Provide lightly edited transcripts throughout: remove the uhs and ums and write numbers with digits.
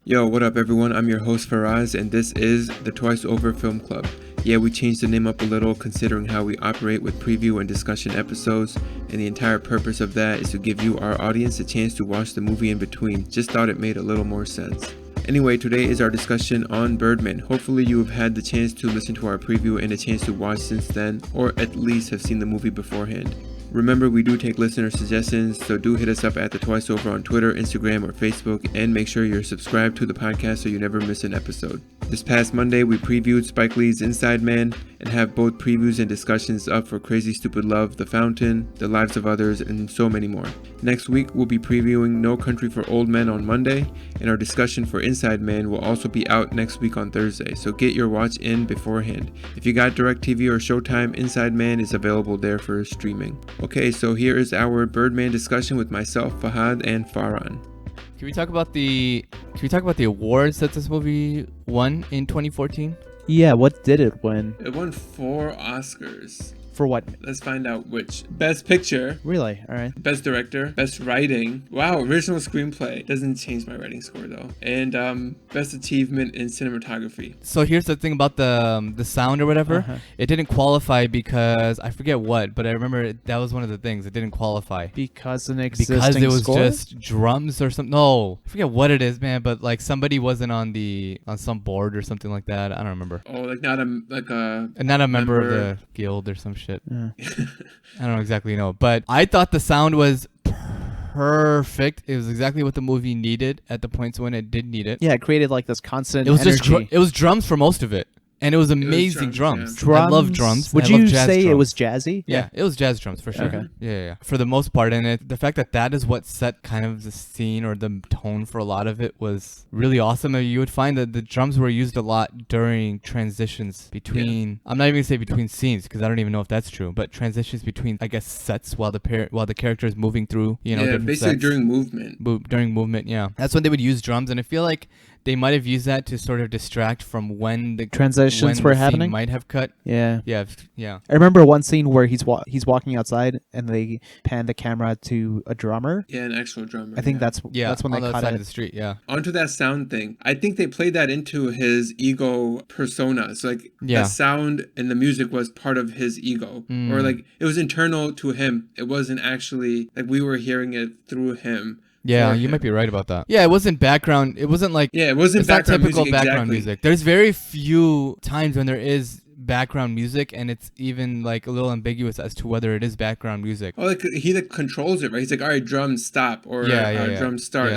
Yo, what up everyone? I'm your host Faraz and this is the Twice Over Film Club. Yeah, we changed the name up a little considering how we operate with preview and discussion episodes, and the entire purpose of that is to give you, our audience, a chance to watch the movie in between. Just thought it made a little more sense. Anyway, today is our discussion on Birdman. Hopefully you have had the chance to listen to our preview and a chance to watch since then, or at least have seen the movie beforehand. Remember, we do take listener suggestions, so do hit us up at the Twice Over on Twitter, Instagram, or Facebook, and make sure you're subscribed to the podcast so you never miss an episode. This past Monday, we previewed Spike Lee's Inside Man, and have both previews and discussions up for Crazy Stupid Love, The Fountain, The Lives of Others, and so many more. Next week, we'll be previewing No Country for Old Men on Monday, and our discussion for Inside Man will also be out next week on Thursday, so get your watch in beforehand. If you got DirecTV or Showtime, Inside Man is available there for streaming. Okay, so here is our Birdman discussion with myself, Fahad, and Farhan. Can we talk about the awards that this movie won in 2014? Yeah, what did it win? It won 4 Oscars. For what? Let's find out which. Best Picture. Really? All right. Best Director. Best Writing. Wow, Original Screenplay. Doesn't change my writing score though. And Best Achievement in Cinematography. So here's the thing about the sound or whatever. Uh-huh. It didn't qualify because I forget what, but I remember that was one of the things. It didn't qualify. Because an existing Because it was score? just drums or something. No, I forget what it is, man. But like somebody wasn't on some board or something like that. I don't remember. Oh, like not a member of the guild or some shit. Yeah. I don't exactly know, but I thought the sound was perfect. It was exactly what the movie needed at the points when it did need it. Yeah, it created like this constant It was energy. it was drums for most of it, and it was amazing drums. yeah. I love drums. Would I love you jazz say drums. it was jazzy? Yeah, it was jazz drums for sure. Okay. Yeah. For the most part, and the fact that is what set kind of the scene or the tone for a lot of it was really awesome. And you would find that the drums were used a lot during transitions between. Yeah. I'm not even gonna say between scenes because I don't even know if that's true, but transitions between, I guess, sets while the character is moving through. Different basically sets. during movement. During movement, yeah, that's when they would use drums, and I feel like they might have used that to sort of distract from when the Transitions were happening. Might have cut. Yeah. Yeah. I remember one scene where he's walking outside and they pan the camera to a drummer. Yeah, an actual drummer. I think that's when they on the cut side it. of the street. Yeah. Onto that sound thing. I think they played that into his ego persona. So like the sound and the music was part of his ego. Or like it was internal to him. It wasn't actually like we were hearing it through him. Yeah, you might be right about that. Yeah, it wasn't background. It wasn't like it wasn't it's not background typical music, background exactly. music. There's very few times when there is background music, and it's even like a little ambiguous as to whether it is background music. Oh, like he like controls it, right? He's like, all right, drums stop, or drums start.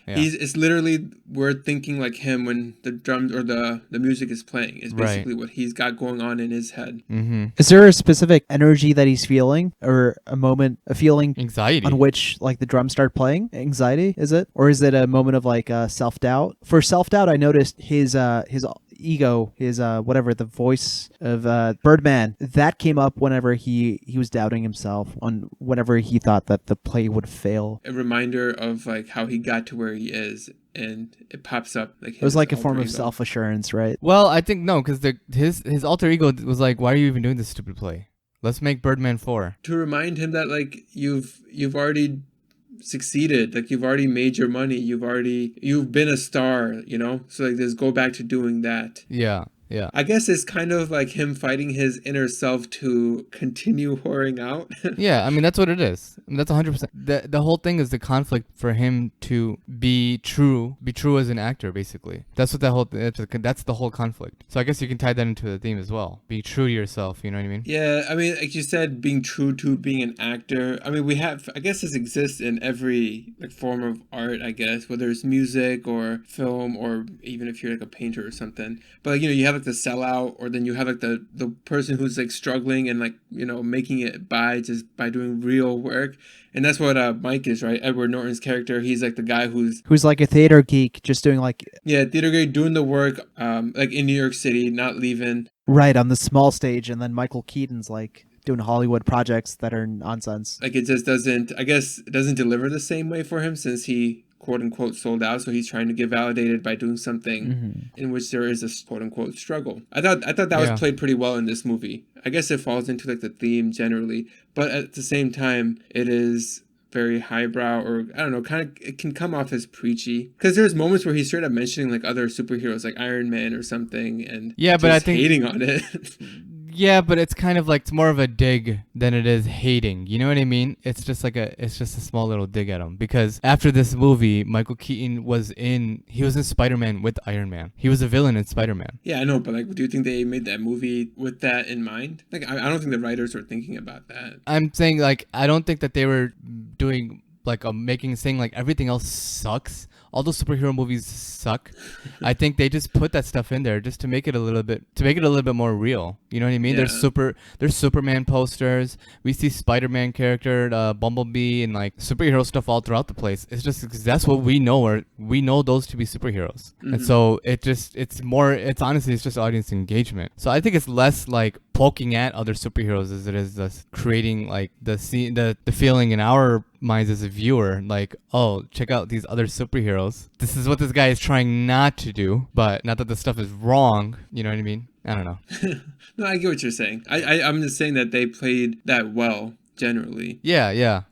It's literally we're thinking like him when the drums or the music is playing. It's basically what he's got going on in his head. Mm-hmm. Is there a specific energy that he's feeling, or a feeling anxiety on which like the drums start playing? Anxiety, is it, or is it a moment of like self-doubt? For self-doubt, I noticed his ego, his whatever, the voice of Birdman, that came up whenever he was doubting himself, on whenever he thought that the play would fail. A reminder of like how he got to where he is, and it pops up like it was like a form of self-assurance, right? Well, I think no, because his alter ego was like, why are you even doing this stupid play? Let's make Birdman 4. To remind him that like you've already succeeded, like you've already made your money, you've been a star, so like just go back to doing that. Yeah I guess it's kind of like him fighting his inner self to continue whoring out. Yeah, I mean that's what it is. I mean, that's 100%. The whole thing is the conflict for him to be true as an actor, basically. That's what that's the whole conflict. So I guess you can tie that into the theme as well. Be true to yourself, you know what I mean? Yeah, I mean, like you said, being true to being an actor. I mean, I guess this exists in every like form of art, I guess, whether it's music or film, or even if you're like a painter or something. But like, you have like the sellout, or then you have like the person who's like struggling and like making it by doing real work. And that's what Mike is, right? Edward Norton's character. He's like the guy who's like a theater geek, just doing like theater geek, doing the work like in New York City, not leaving, right, on the small stage. And then Michael Keaton's like doing Hollywood projects that are nonsense. Like it just doesn't deliver the same way for him, since he quote unquote sold out, so he's trying to get validated by doing something in which there is a quote unquote struggle. I thought that was played pretty well in this movie. I guess it falls into like the theme generally, but at the same time it is very highbrow, or I don't know, kind of it can come off as preachy. Because there's moments where he's straight up mentioning like other superheroes, like Iron Man or something, and but I think hating on it. Yeah, but it's kind of like it's more of a dig than it is hating. You know what I mean? It's just a small little dig at him, because after this movie, Michael Keaton was in Spider-Man with Iron Man. He was a villain in Spider-Man. Yeah, I know, but like, do you think they made that movie with that in mind? Like, I don't think the writers were thinking about that. I'm saying like I don't think that they were doing like saying like everything else sucks. All those superhero movies suck. I think they just put that stuff in there just to make it a little bit more real. You know what I mean? Yeah. There's Superman posters. We see Spider-Man character, Bumblebee, and like superhero stuff all throughout the place. It's just 'cause that's what we know, or we know those to be superheroes. Mm-hmm. And so it's honestly just audience engagement. So I think it's less like poking at other superheroes as it is just creating like the feeling in our minds as a viewer, like, oh, check out these other superheroes. This is what this guy is trying not to do, but not that the stuff is wrong. You know what I mean? I don't know. No, I get what you're saying. I'm just saying that they played that well, generally. Yeah.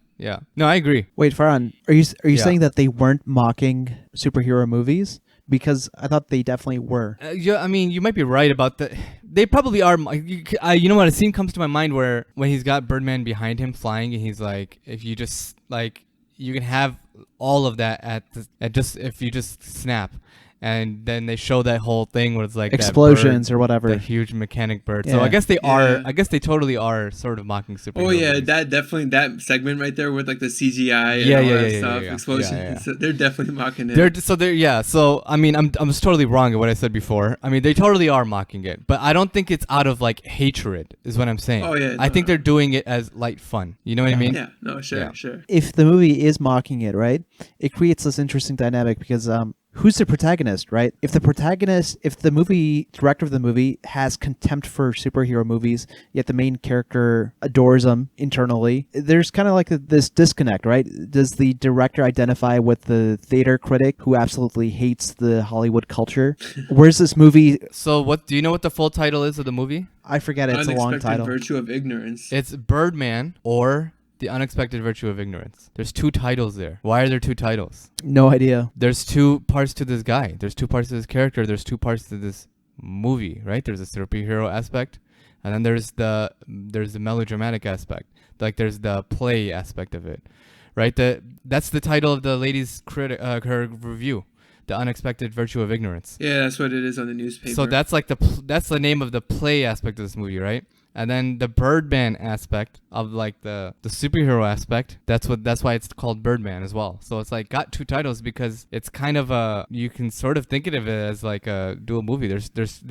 No, I agree. Wait, Farhan, are you saying that they weren't mocking superhero movies? Because I thought they definitely were. Yeah, I mean, you might be right about that. They probably are. You know what? A scene comes to my mind where when he's got Birdman behind him flying, and he's like, if you just like, you can have all of that if you just snap. And then they show that whole thing where it's like explosions that bird, or whatever, the huge mechanic bird. Yeah. So I guess they are. I guess they totally are sort of mocking superheroes. Oh yeah, movies. That segment right there with like the CGI and all that stuff, explosions. Yeah. So they're definitely mocking it. So I mean, I'm just totally wrong at what I said before. I mean, they totally are mocking it, but I don't think it's out of like hatred, is what I'm saying. Oh yeah. I think they're doing it as light fun. You know what I mean? Yeah. No. Sure. If the movie is mocking it, right, it creates this interesting dynamic because who's the protagonist, right? If the movie director of the movie has contempt for superhero movies, yet the main character adores them internally, there's kind of like this disconnect, right? Does the director identify with the theater critic who absolutely hates the Hollywood culture? Where's this movie? So do you know what the full title is of the movie? I forget it. It's a long title. Unexpected Virtue of Ignorance. It's Birdman or The Unexpected Virtue of Ignorance. There's 2 titles there. Why are there 2 titles? No idea. There's 2 parts to this guy. There's 2 parts to this character. There's 2 parts to this movie, right? There's a superhero aspect, and then there's the melodramatic aspect. Like there's the play aspect of it, right? That's the title of the lady's her review. The Unexpected Virtue of Ignorance. Yeah, that's what it is on the newspaper. So that's like that's the name of the play aspect of this movie, right? And then the Birdman aspect of like the superhero aspect, that's why it's called Birdman as well. So it's like got 2 titles because it's kind of you can sort of think of it as like a dual movie. It's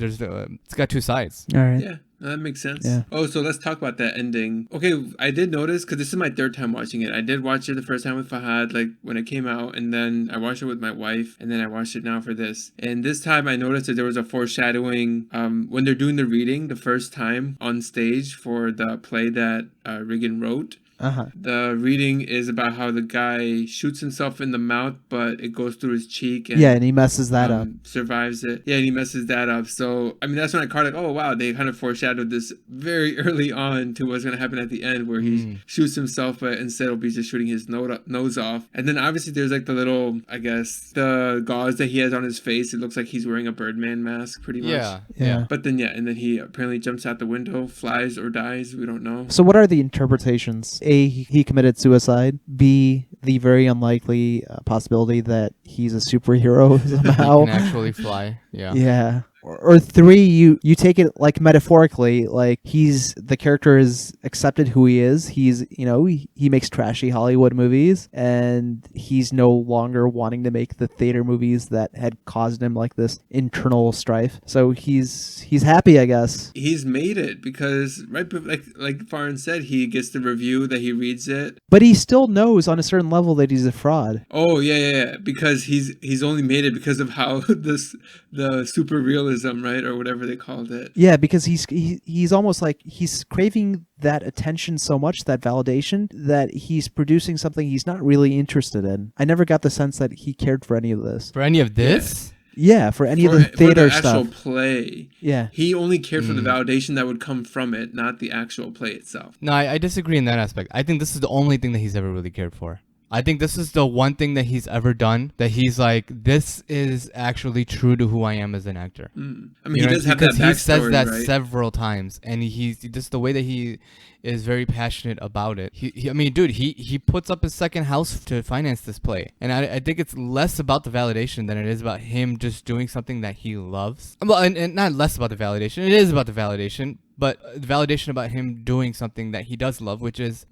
got 2 sides. All right. Yeah. That makes sense. Yeah. Oh, so let's talk about that ending. Okay, I did notice, because this is my 3rd time watching it. I did watch it the first time with Fahad, like when it came out, and then I watched it with my wife, and then I watched it now for this. And this time I noticed that there was a foreshadowing when they're doing the reading the first time on stage for the play that Regan wrote. Uh-huh. The reading is about how the guy shoots himself in the mouth, but it goes through his cheek. And, and he messes that up. Survives it. Yeah, and he messes that up. So, I mean, that's when I caught like, oh, wow, they kind of foreshadowed this very early on to what's going to happen at the end, where he shoots himself, but instead he'll be just shooting his nose off. And then obviously there's like the little, I guess, the gauze that he has on his face. It looks like he's wearing a Birdman mask, pretty much. Yeah. But then, and then he apparently jumps out the window, flies or dies. We don't know. So what are the interpretations? A, he committed suicide. B, the very unlikely possibility that he's a superhero somehow. He can actually fly. Yeah. Yeah. Or 3, you take it like metaphorically, like the character is accepted who he is. He's, he makes trashy Hollywood movies, and he's no longer wanting to make the theater movies that had caused him like this internal strife. So he's happy, I guess. He's made it because like Farhan said, he gets the review that he reads it. But he still knows on a certain level that he's a fraud. Oh yeah. Because he's only made it because of how the super realism, right, or whatever they called it. Yeah, because he's almost like he's craving that attention so much, that validation, that he's producing something he's not really interested in. I never got the sense that he cared for any of this. For any of this? Yeah, for any of for the theater the actual stuff. play. Yeah. He only cared for the validation that would come from it, not the actual play itself. No, I disagree in that aspect. I think this is the only thing that he's ever really cared for. I think this is the one thing that he's ever done that he's like, this is actually true to who I am as an actor. I mean, You he know, does have that because backstory, he says that right? several times, and he's just the way that he is very passionate about it. I mean, dude, he puts up his second house to finance this play, and I think it's less about the validation than it is about him just doing something that he loves. Well, and not less about the validation. It is about the validation, but the validation about him doing something that he does love, which is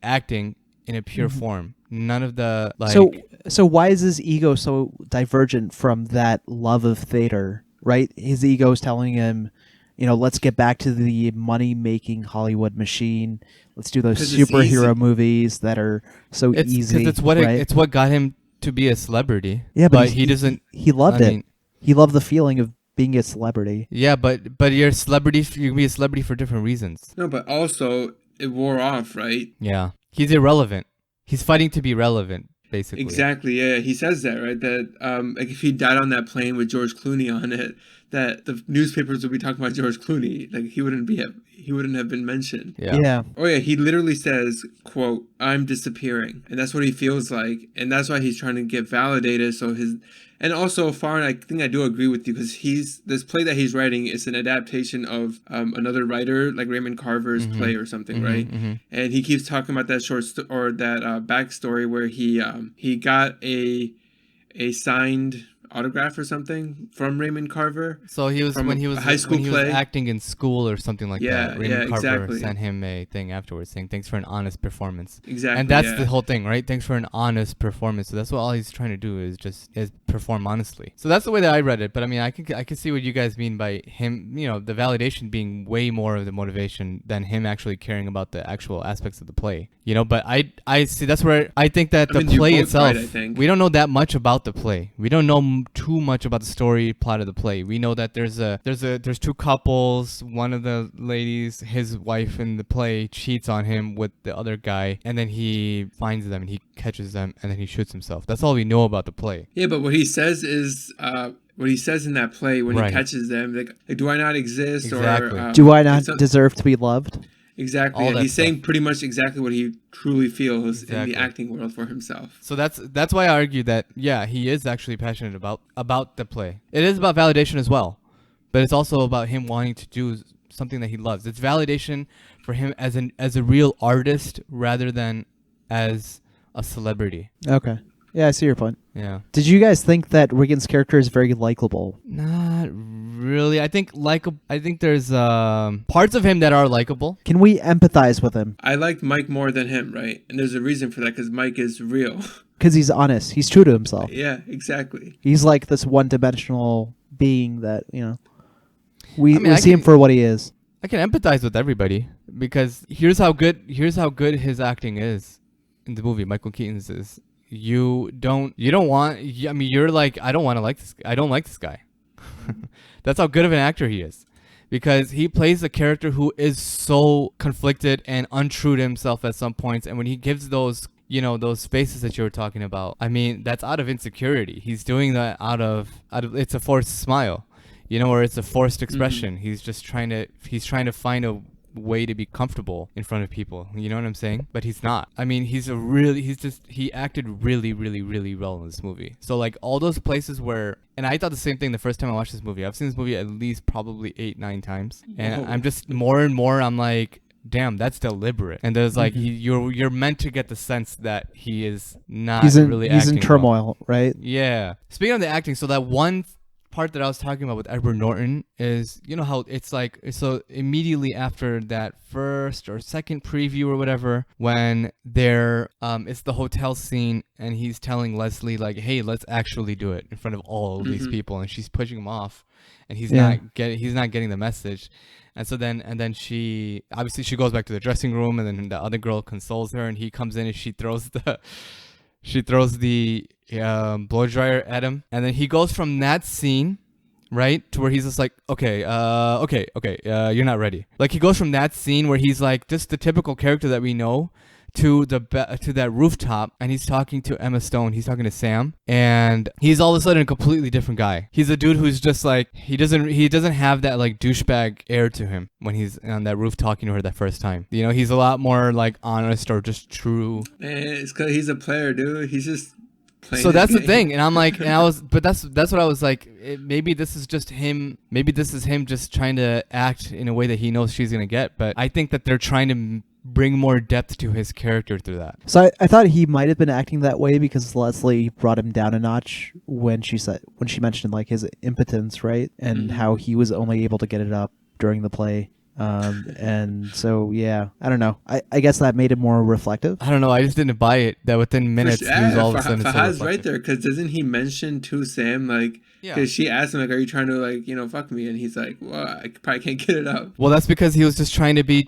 acting in a pure form. None of the like. So why is his ego so divergent from that love of theater? Right, his ego is telling him, let's get back to the money-making Hollywood machine. Let's do those 'Cause it's superhero easy. movies that are so It's easy. because it's what right? it's what got him to be a celebrity. Yeah, but he doesn't. He loved I it. mean, He loved the feeling of being a celebrity. yeah, but you're a celebrity. You can be a celebrity for different reasons. No, but also it wore off, right? Yeah, he's irrelevant. He's fighting to be relevant, basically. Exactly. Yeah, he says that, right? That like if he died on that plane with George Clooney on it, that the newspapers would be talking about George Clooney. Like he wouldn't have been mentioned. Yeah. Oh yeah, he literally says, quote, "I'm disappearing," and that's what he feels like, and that's why he's trying to get validated. So and also Farhan, I think I do agree with you because this play that he's writing is an adaptation of another writer like Raymond Carver's play or something, right? And he keeps talking about that or that backstory where he got a signed autograph or something from Raymond Carver. So he was From when he a was high school when he was play. acting in school or something like Yeah, that. Raymond yeah, Carver exactly. sent him a thing afterwards saying thanks for an honest performance. Exactly. And that's yeah. the whole thing, right? Thanks for an honest performance. So that's what all he's trying to do is perform honestly. So that's the way that I read it. But I mean, I can see what you guys mean by him. The validation being way more of the motivation than him actually caring about the actual aspects of the play. But I see that's where I think that the mean, you're play both itself. right, I think. We don't know that much about the play. We don't know too much about the story plot of the play. We know that there's two couples. One of the ladies, his wife in the play, cheats on him with the other guy, and then he finds them and he catches them and then he shoots himself. That's all we know about the play. Yeah, but what he says is what he says in that play when Right. he catches them, like do I not exist? Exactly. Or Do I not it's deserve to be loved? exactly? All Yeah, that he's stuff. saying pretty much exactly what he truly feels in Exactly. the acting world for himself. So that's why I argue that he is actually passionate about the play. It is about validation as well, but it's also about him wanting to do something that he loves. It's validation for him as a real artist rather than as a celebrity. Okay. Yeah, I see your point. Yeah. Did you guys think that Wiggins' character is very likable? Not really. I think there's parts of him that are likable. Can we empathize with him? I liked Mike more than him, right? And there's a reason for that because Mike is real. Because he's honest. He's true to himself. Yeah, exactly. He's like this one-dimensional being that, we I see him can- for what he is. I can empathize with everybody because here's how good his acting is in the movie. Michael Keaton's is you don't want. I mean, you're like I don't want to like this. I don't like this guy. That's how good of an actor he is, because he plays a character who is so conflicted and untrue to himself at some points, and when he gives those faces that you were talking about, I mean, that's out of insecurity. He's doing that out of it's a forced smile, or it's a forced expression. He's just trying to find a way to be comfortable in front of people. You know what I'm saying? But he's not. I mean, he acted really, really, really well in this movie. So like all those places where, and I thought the same thing the first time I watched this movie. I've seen this movie at least probably 8-9 times, and Whoa. I'm just more and more. I'm like, damn, that's deliberate. And there's like you're meant to get the sense that he is not He's in really acting well. turmoil, right? Yeah. Speaking of the acting, so that one part that I was talking about with Edward Norton is, how it's like, so immediately after that first or second preview or whatever, when it's the hotel scene and he's telling Leslie like, hey, let's actually do it in front of all of these people, and she's pushing him off, and he's not getting the message. And so then she goes back to the dressing room, and then the other girl consoles her, and he comes in and she throws the blow dryer at him, and then he goes from that scene, right, to where he's just like, okay, you're not ready. Like he goes from that scene where he's like just the typical character that we know, to to that rooftop, and he's talking to Emma Stone. He's talking to Sam, and he's all of a sudden a completely different guy. He's a dude who's just like he doesn't have that like douchebag air to him when he's on that roof talking to her that first time. You know, he's a lot more like honest or just true. Man, it's because he's a player, dude. He's just playing. So that's game. the thing, and I'm like, but that's what I was like. Maybe this is just him. Maybe this is him just trying to act in a way that he knows she's gonna get. But I think that they're trying to bring more depth to his character through that. So I thought he might have been acting that way because Leslie brought him down a notch when she mentioned like his impotence, right, and how he was only able to get it up during the play. And so yeah, I don't know. I guess that made it more reflective. I don't know. I just didn't buy it that within minutes he was all of a sudden. Fahad's right there, because doesn't he mention to Sam like? Because she asked him like, "Are you trying to like fuck me?" And he's like, "Well, I probably can't get it up." Well, that's because he was just trying to be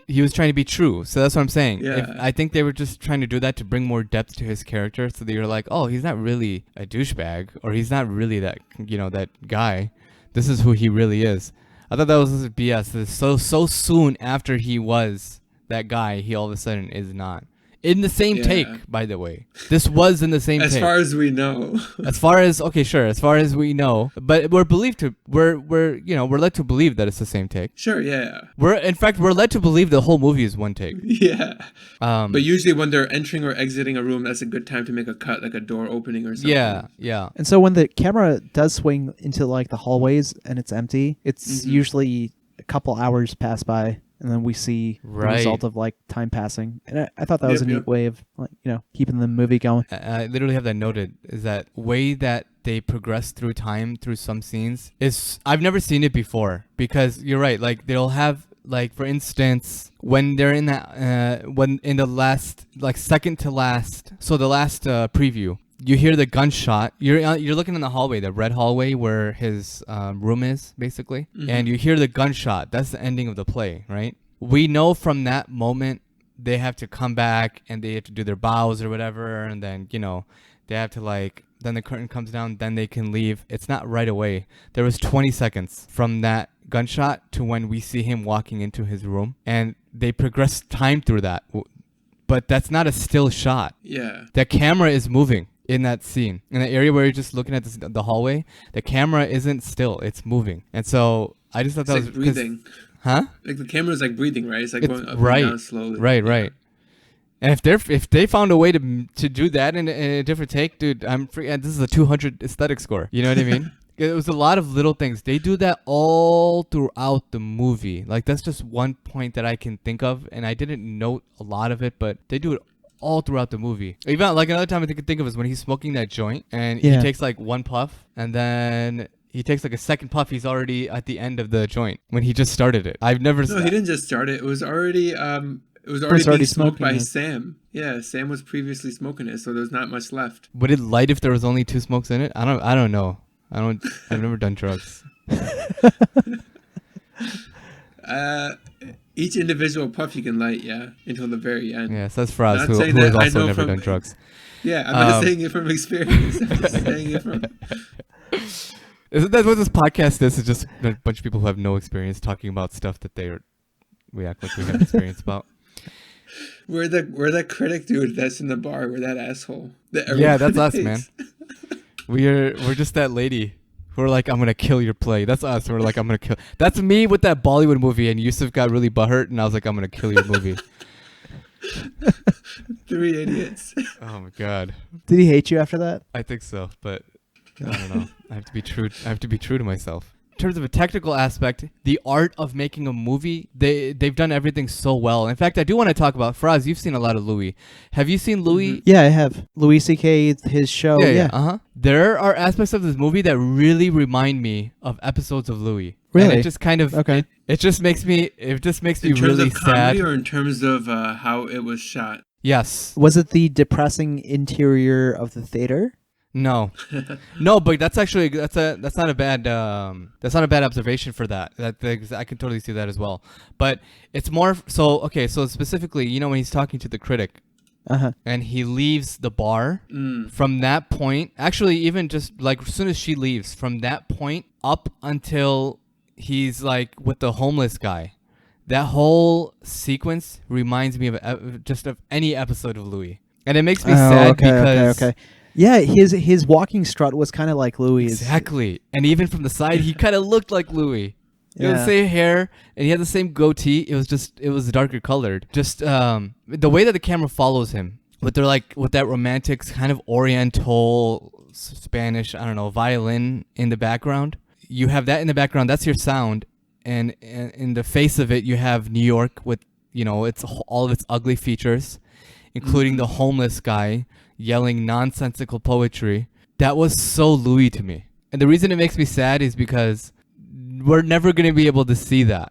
true. So that's what I'm saying. Yeah. I think they were just trying to do that to bring more depth to his character, so that you're like, oh, he's not really a douchebag, or he's not really that that guy. This is who he really is. I thought that was BS. So soon after he was that guy, he all of a sudden is not. In the same take, by the way. This was in the same take. As far as we know. As far as we know, but we're led to believe that it's the same take. Sure, yeah. We're led to believe the whole movie is one take. Yeah. But usually when they're entering or exiting a room, that's a good time to make a cut, like a door opening or something. Yeah. And so when the camera does swing into like the hallways and it's empty, it's usually a couple hours pass by. And then we see the result of like time passing, and I thought that was a neat way of like keeping the movie going. I literally have that noted. Is that way that they progress through time through some scenes is I've never seen it before, because you're right. Like they'll have like, for instance, when they're in that when in the last like second to last, so the last preview. You hear the gunshot. You're looking in the hallway, the red hallway where his room is, basically. And you hear the gunshot. That's the ending of the play, right? We know from that moment they have to come back and they have to do their bows or whatever. And then, they have to then the curtain comes down, then they can leave. It's not right away. There was 20 seconds from that gunshot to when we see him walking into his room. And they progress time through that. But that's not a still shot. Yeah. The camera is moving. In that scene, in the area where you're just looking at the hallway, the camera isn't still; it's moving. And so I just thought that was breathing, huh? Like the camera's like breathing, right? It's like going up and down slowly. Right. And if they found a way to do that in a different take, dude, I'm free. And this is a 200 aesthetic score. You know what I mean? It was a lot of little things. They do that all throughout the movie. Like that's just one point that I can think of, and I didn't note a lot of it, but they do it all throughout the movie. Even like another time I could think of is when he's smoking that joint and he takes like one puff and then he takes like a second puff. He's already at the end of the joint when he just started it. I've never. No, he didn't just start it. It was already being smoked by Sam. Yeah, Sam was previously smoking it, so there's not much left. Would it light if there was only 2 smokes in it? I don't know. I've never done drugs. Each individual puff you can light, until the very end. Yeah, so that's for us who has also never done drugs. Yeah, I'm not saying it from experience. I'm just saying it from... Isn't that what this podcast is? It's just a bunch of people who have no experience talking about stuff that we act like we have experience about. We're that critic dude that's in the bar. We're that asshole. Yeah, that's us, man. We're just that lady. We're like, I'm gonna kill your play. That's us. We're like, I'm gonna kill. That's me with that Bollywood movie, and Yusuf got really butthurt, and I was like, I'm gonna kill your movie. 3 idiots. Oh my god. Did he hate you after that? I think so, but I don't know. I have to be true to myself. In terms of a technical aspect, the art of making a movie, they've done everything so well. In fact, I do want to talk about Faraz. You've seen a lot of Louis. Have you seen Louis? Yeah, I have. Louis C.K. his show. Yeah. There are aspects of this movie that really remind me of episodes of Louis. Really? And it just kind of It just makes me really sad. Or in terms of how it was shot. Yes. Was it the depressing interior of the theater? No, but that's not a bad observation for that. I can totally see that as well. But it's more so specifically, when he's talking to the critic, and he leaves the bar. From that point, actually, even just like as soon as she leaves, from that point up until he's like with the homeless guy, That whole sequence reminds me of just of any episode of Louis, and it makes me sad because yeah, his walking strut was kind of like Louis. Exactly, and even from the side, he kind of looked like Louis. He had the same hair, and he had the same goatee. It was darker colored. Just the way that the camera follows him, with that romantic kind of Oriental Spanish, I don't know, violin in the background. You have that in the background. That's your sound, and in the face of it, you have New York with it's all of its ugly features, including the homeless guy yelling nonsensical poetry. That was so Louis to me, and the reason it makes me sad is because we're never going to be able to see that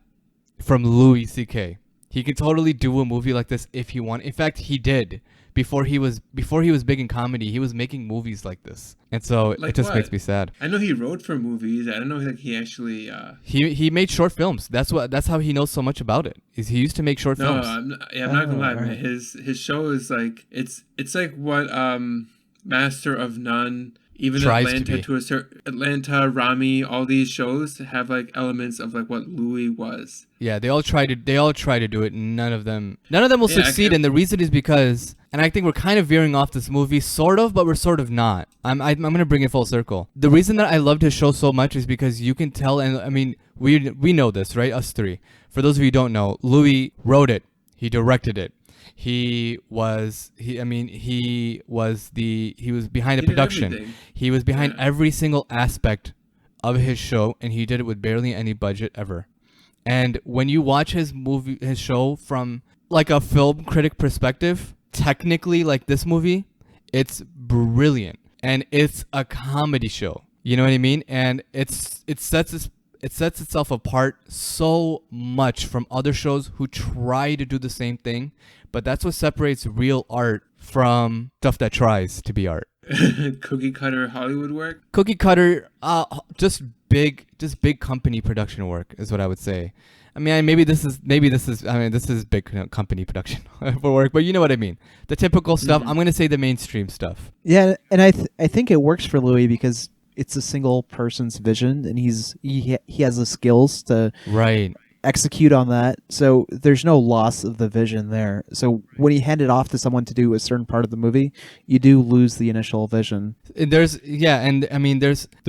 from Louis C.K. He can totally do a movie like this if he wanted. In fact, he did. Before he was big in comedy, he was making movies like this. And so it just makes me sad. I know he wrote for movies. I don't know he actually he made short films. That's how he knows so much about it. Is he used to make short films. I'm not gonna lie, man. His show is like it's like what Master of None, even Atlanta to a certain Atlanta, Rami, all these shows have like elements of like what Louis was. Yeah, they all try to do it. None of them will succeed, and the reason is because, and I think we're kind of veering off this movie, sort of, but we're sort of not. I'm gonna bring it full circle. The reason that I loved his show so much is because you can tell, and I mean we know this, right? Us three. For those of you who don't know, Louis wrote it, he directed it. He was behind the production. Everything. He was behind every single aspect of his show, and he did it with barely any budget ever. And when you watch his show from like a film critic perspective, technically, like this movie, it's brilliant, and it's a comedy show. You know what I mean? And it sets itself apart so much from other shows who try to do the same thing. But that's what separates real art from stuff that tries to be art. Cookie cutter Hollywood work. Cookie cutter, just big company production work is what I would say. I mean, this is big company production for work, but you know what I mean. The typical stuff. I'm gonna say the mainstream stuff. Yeah, and I think it works for Louis because it's a single person's vision, and he has the skills to execute on that. So there's no loss of the vision there. So when you hand it off to someone to do a certain part of the movie, you do lose the initial vision. And there's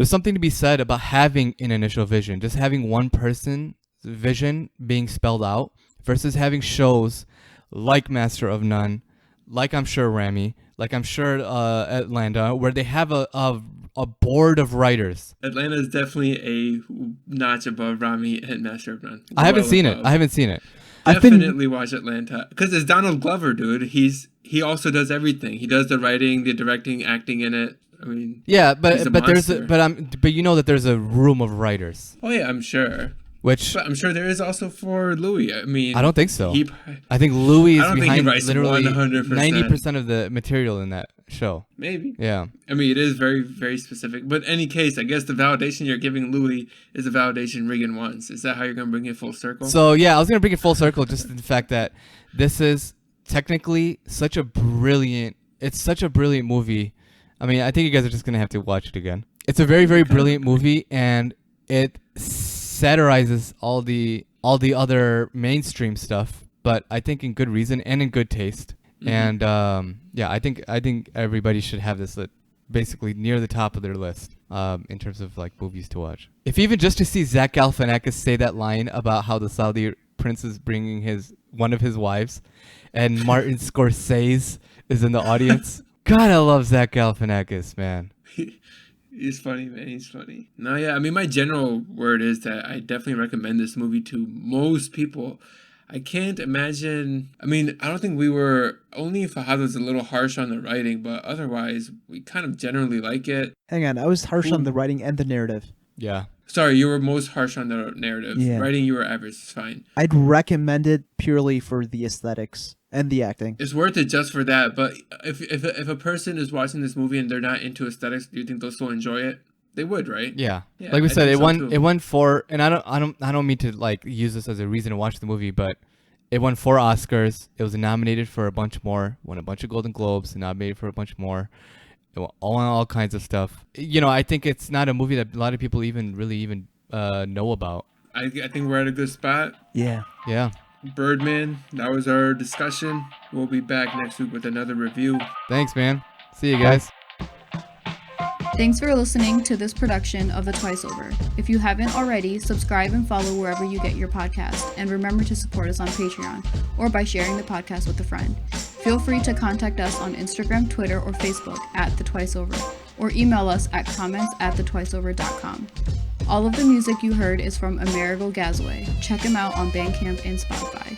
something to be said about having an initial vision, just having one person's vision being spelled out versus having shows like Master of None, like I'm sure Rami, like I'm sure Atlanta, where they have a board of writers. Atlanta is definitely a notch above Rami and Master of None. I haven't seen it. Definitely watch Atlanta because it's Donald Glover, dude. He also does everything. He does the writing, the directing, acting in it. I mean, yeah, but you know that there's a room of writers. Oh yeah, I'm sure. But I'm sure there is also for Louis. I mean, I don't think so. I think Louis is behind literally 100%. 90% of the material in that show. Maybe. Yeah. I mean, it is very, very specific. But in any case, I guess the validation you're giving Louis is the validation Regan wants. Is that how you're going to bring it full circle? So, yeah, I was going to bring it full circle just in the fact that this is technically such a brilliant movie. I mean, I think you guys are just going to have to watch it again. It's a very, very brilliant movie, and it satirizes all the other mainstream stuff, but I think in good reason and in good taste. And I think everybody should have this basically near the top of their list in terms of like movies to watch. If even just to see Zach Galifianakis say that line about how the Saudi prince is bringing one of his wives, and Martin Scorsese is in the audience. God, I love Zach Galifianakis, man. He's funny, man. He's funny. No, yeah. I mean, my general word is that I definitely recommend this movie to most people. I can't imagine. I mean, I don't think we were. Only Fahad was a little harsh on the writing, but otherwise, we kind of generally like it. Hang on. I was harsh on the writing and the narrative. Yeah. Sorry, you were most harsh on the narrative. Yeah. Writing, you were average. It's fine. I'd recommend it purely for the aesthetics and the acting. It's worth it just for that. But if a person is watching this movie and they're not into aesthetics, do you think they'll still enjoy it? They would, right? Yeah. Like we said, it won 4, and I don't mean to like use this as a reason to watch the movie, but it won 4 Oscars. It was nominated for a bunch more, won a bunch of Golden Globes, nominated for a bunch more. It won all kinds of stuff. You know, I think it's not a movie that a lot of people even know about. I think we're at a good spot. Yeah. Yeah. Birdman, that was our discussion. We'll be back next week with another review. Thanks, man. See you guys. Thanks for listening to this production of The Twice Over. If you haven't already, subscribe and follow wherever you get your podcast, and remember to support us on Patreon or by sharing the podcast with a friend. Feel free to contact us on Instagram, Twitter, or Facebook at The Twice Over, or email us at comments@thetwiceover.com. All of the music you heard is from Amerigo Gazaway. Check him out on Bandcamp and Spotify.